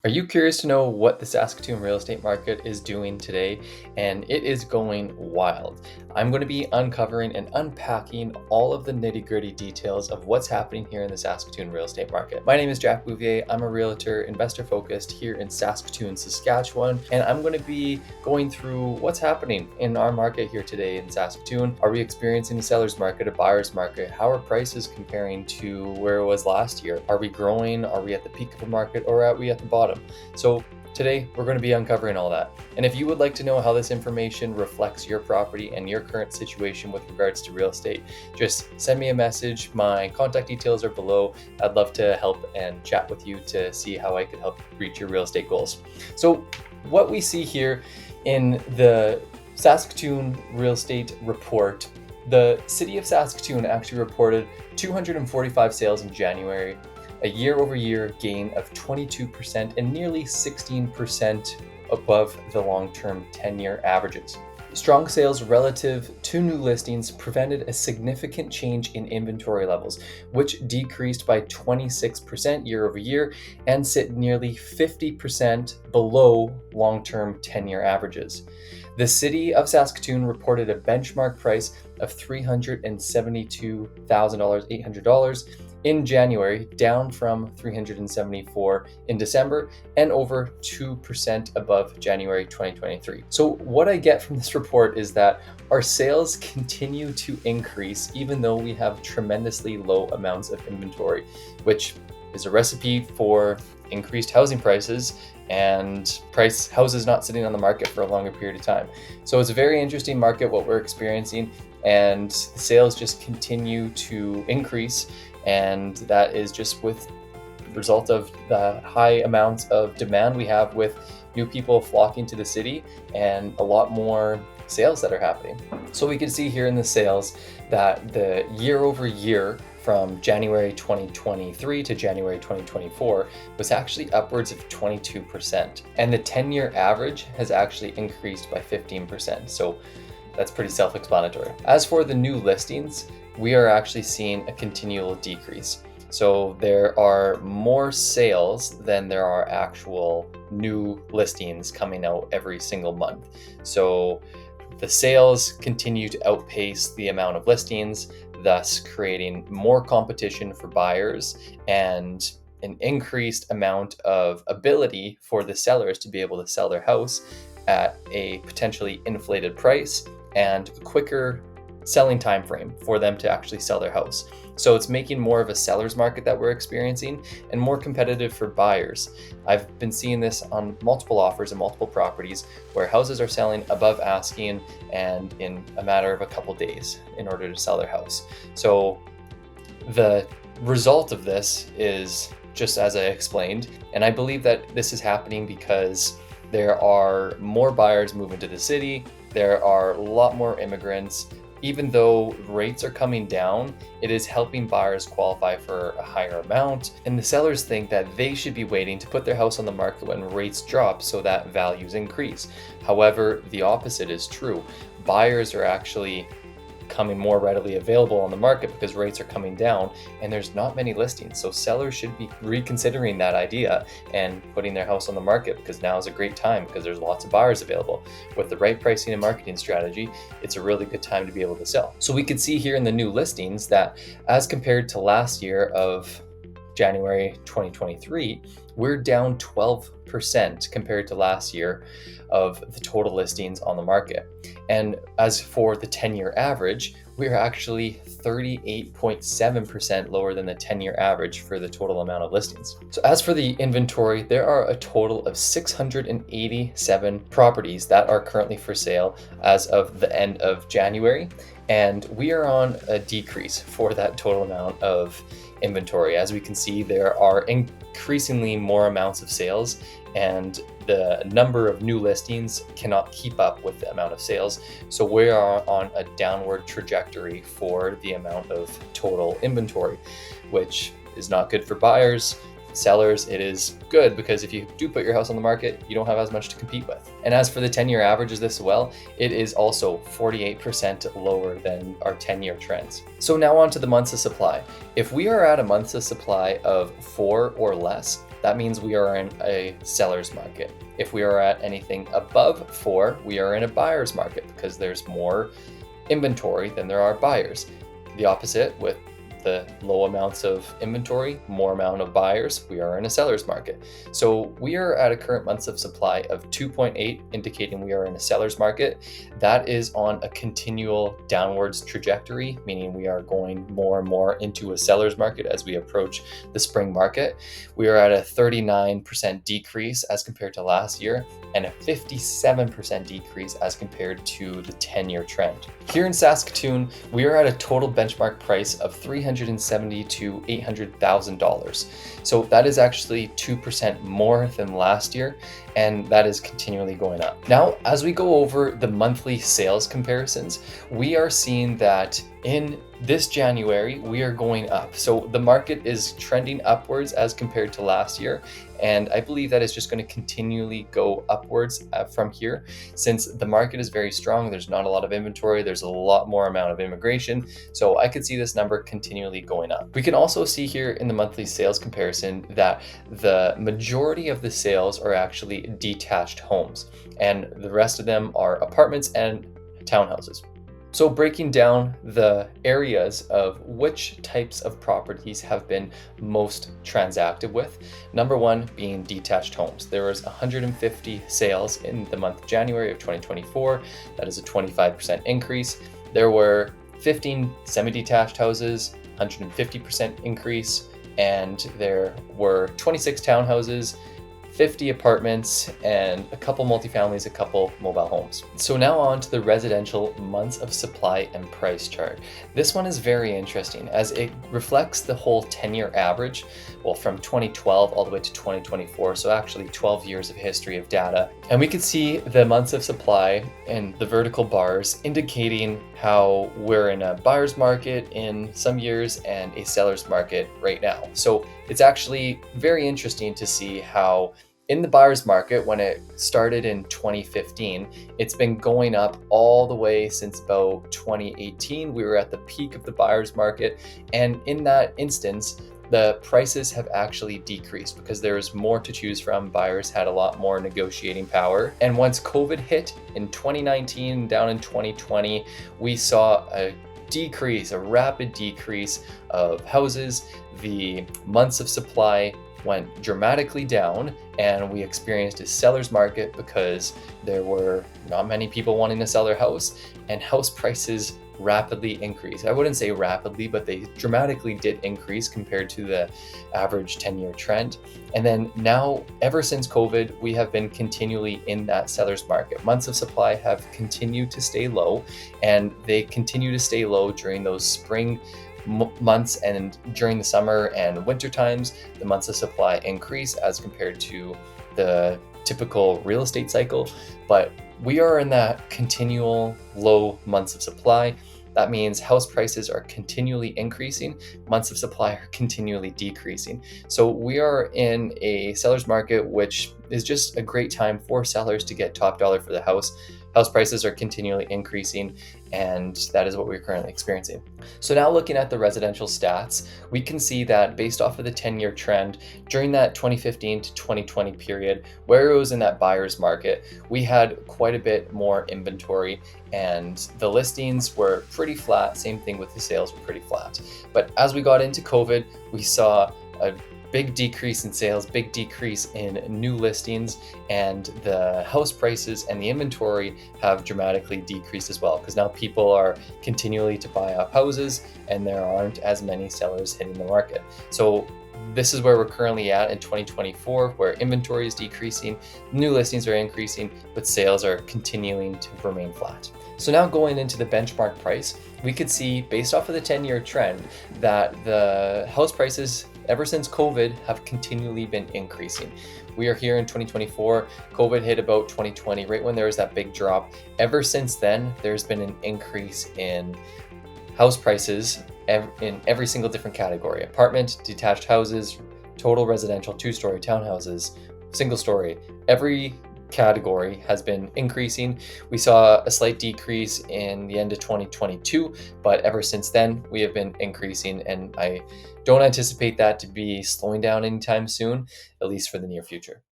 Are you curious to know what the Saskatoon real estate market is doing today? And it is going wild. I'm going to be uncovering and unpacking all of the nitty-gritty details of what's happening here in the Saskatoon real estate market. My name is Jack.Bouvier. I'm a realtor, investor focused here in Saskatoon, Saskatchewan, and I'm going to be going through what's happening in our market here today in Saskatoon. Are we experiencing a seller's market, a buyer's market? How are prices comparing to where it was last year? Are we growing? Are we at the peak of the market, or are we at the bottom? So today we're going to be uncovering all that. And if you would like to know how this information reflects your property and your current situation with regards to real estate, just send me a message. My contact details are below. I'd love to help and chat with you to see how I could help reach your real estate goals. So what we see here in the Saskatoon real estate report, the city of Saskatoon actually reported 245 sales in January, a year-over-year gain of 22% and nearly 16% above the long-term 10-year averages. Strong sales relative to new listings prevented a significant change in inventory levels, which decreased by 26% year over year and sit nearly 50% below long-term 10-year averages. The city of Saskatoon reported a benchmark price of $372,800 in January, down from $374 in December and over 2% above January 2023. So what I get from this report is that our sales continue to increase even though we have tremendously low amounts of inventory, which is a recipe for increased housing prices and houses not sitting on the market for a longer period of time. So it's a very interesting market what we're experiencing, and the sales just continue to increase. And that is just with the result of the high amounts of demand we have with new people flocking to the city and a lot more sales that are happening. So we can see here in the sales that the year over year from January 2023 to January 2024 was actually upwards of 22%. And the 10-year average has actually increased by 15%. So that's pretty self-explanatory. As for the new listings, we are actually seeing a continual decrease. So there are more sales than there are actual new listings coming out every single month. So the sales continue to outpace the amount of listings, thus creating more competition for buyers and an increased amount of ability for the sellers to be able to sell their house at a potentially inflated price and a quicker selling time frame for them to actually sell their house. So it's making more of a seller's market that we're experiencing and more competitive for buyers. I've been seeing this on multiple offers and multiple properties where houses are selling above asking and in a matter of a couple days in order to sell their house. So the result of this is just as I explained, and I believe that this is happening because there are more buyers moving to the city. There are a lot more immigrants. Even though rates are coming down, it is helping buyers qualify for a higher amount. And the sellers think that they should be waiting to put their house on the market when rates drop so that values increase. However, the opposite is true. Buyers are actually coming more readily available on the market because rates are coming down and there's not many listings. So sellers should be reconsidering that idea and putting their house on the market, because now is a great time because there's lots of buyers available. With the right pricing and marketing strategy, it's a really good time to be able to sell. So we could see here in the new listings that as compared to last year of January 2023, we're down 12% compared to last year of the total listings on the market. And as for the 10-year average, we're actually 38.7% lower than the 10-year average for the total amount of listings. So as for the inventory, there are a total of 687 properties that are currently for sale as of the end of January. And we are on a decrease for that total amount of inventory. As we can see, there are increasingly more amounts of sales, and the number of new listings cannot keep up with the amount of sales. So we are on a downward trajectory for the amount of total inventory, which is not good for buyers. Sellers, it is good because if you do put your house on the market, you don't have as much to compete with. And as for the 10-year averages as well, it is also 48% lower than our 10-year trends. So now on to the months of supply. If we are at a months of supply of 4 or less, that means we are in a seller's market. If we are at anything above 4, we are in a buyer's market because there's more inventory than there are buyers. The opposite with the low amounts of inventory, more amount of buyers, we are in a seller's market. So we are at a current months of supply of 2.8, indicating we are in a seller's market. That is on a continual downwards trajectory, meaning we are going more and more into a seller's market as we approach the spring market. We are at a 39% decrease as compared to last year and a 57% decrease as compared to the 10-year trend. Here in Saskatoon, we are at a total benchmark price of $370,000 to $800,000. So that is actually 2% more than last year, and that is continually going up. Now, as we go over the monthly sales comparisons, we are seeing that in this January, we are going up. So the market is trending upwards as compared to last year. And I believe that is just going to continually go upwards from here. Since the market is very strong, there's not a lot of inventory, there's a lot more amount of immigration. So I could see this number continually going up. We can also see here in the monthly sales comparison that the majority of the sales are actually detached homes, and the rest of them are apartments and townhouses. So breaking down the areas of which types of properties have been most transacted with. Number one being detached homes. There was 150 sales in the month of January of 2024. That is a 25% increase. There were 15 semi-detached houses, 150% increase. And there were 26 townhouses, 50 apartments, and a couple multifamilies, a couple mobile homes. So now on to the residential months of supply and price chart. This one is very interesting as it reflects the whole 10-year average, well, from 2012 all the way to 2024. So actually 12 years of history of data. And we can see the months of supply in the vertical bars indicating how we're in a buyer's market in some years and a seller's market right now. So it's actually very interesting to see how in the buyer's market, when it started in 2015, it's been going up all the way since about 2018. We were at the peak of the buyer's market. And in that instance, the prices have actually decreased because there is more to choose from. Buyers had a lot more negotiating power. And once COVID hit in 2019, down in 2020, we saw a rapid decrease of houses. The months of supply went dramatically down, and we experienced a seller's market because there were not many people wanting to sell their house, and house prices rapidly increased. I wouldn't say rapidly, but they dramatically did increase compared to the average 10-year trend. And then now, ever since COVID, we have been continually in that seller's market. Months of supply have continued to stay low, and they continue to stay low during those spring months, and during the summer and winter times, the months of supply increase as compared to the typical real estate cycle. But we are in that continual low months of supply. That means house prices are continually increasing, months of supply are continually decreasing. So we are in a seller's market, which is just a great time for sellers to get top dollar for the house. House prices are continually increasing, and that is what we're currently experiencing. So now looking at the residential stats, we can see that based off of the 10-year trend, during that 2015 to 2020 period, where it was in that buyer's market, we had quite a bit more inventory, and the listings were pretty flat. Same thing with the sales were pretty flat. But as we got into COVID, we saw a big decrease in sales, big decrease in new listings, and the house prices and the inventory have dramatically decreased as well, because now people are continually to buy up houses and there aren't as many sellers hitting the market. So this is where we're currently at in 2024, where inventory is decreasing, new listings are increasing, but sales are continuing to remain flat. So now going into the benchmark price, we could see based off of the 10-year trend that the house prices ever since COVID have continually been increasing. We are here in 2024. COVID hit about 2020, right when there was that big drop. Ever since then, there's been an increase in house prices in every single different category: apartment, detached houses, total residential, two-story townhouses, single story. Every category has been increasing. We saw a slight decrease in the end of 2022, but ever since then, we have been increasing, and I don't anticipate that to be slowing down anytime soon, at least for the near future.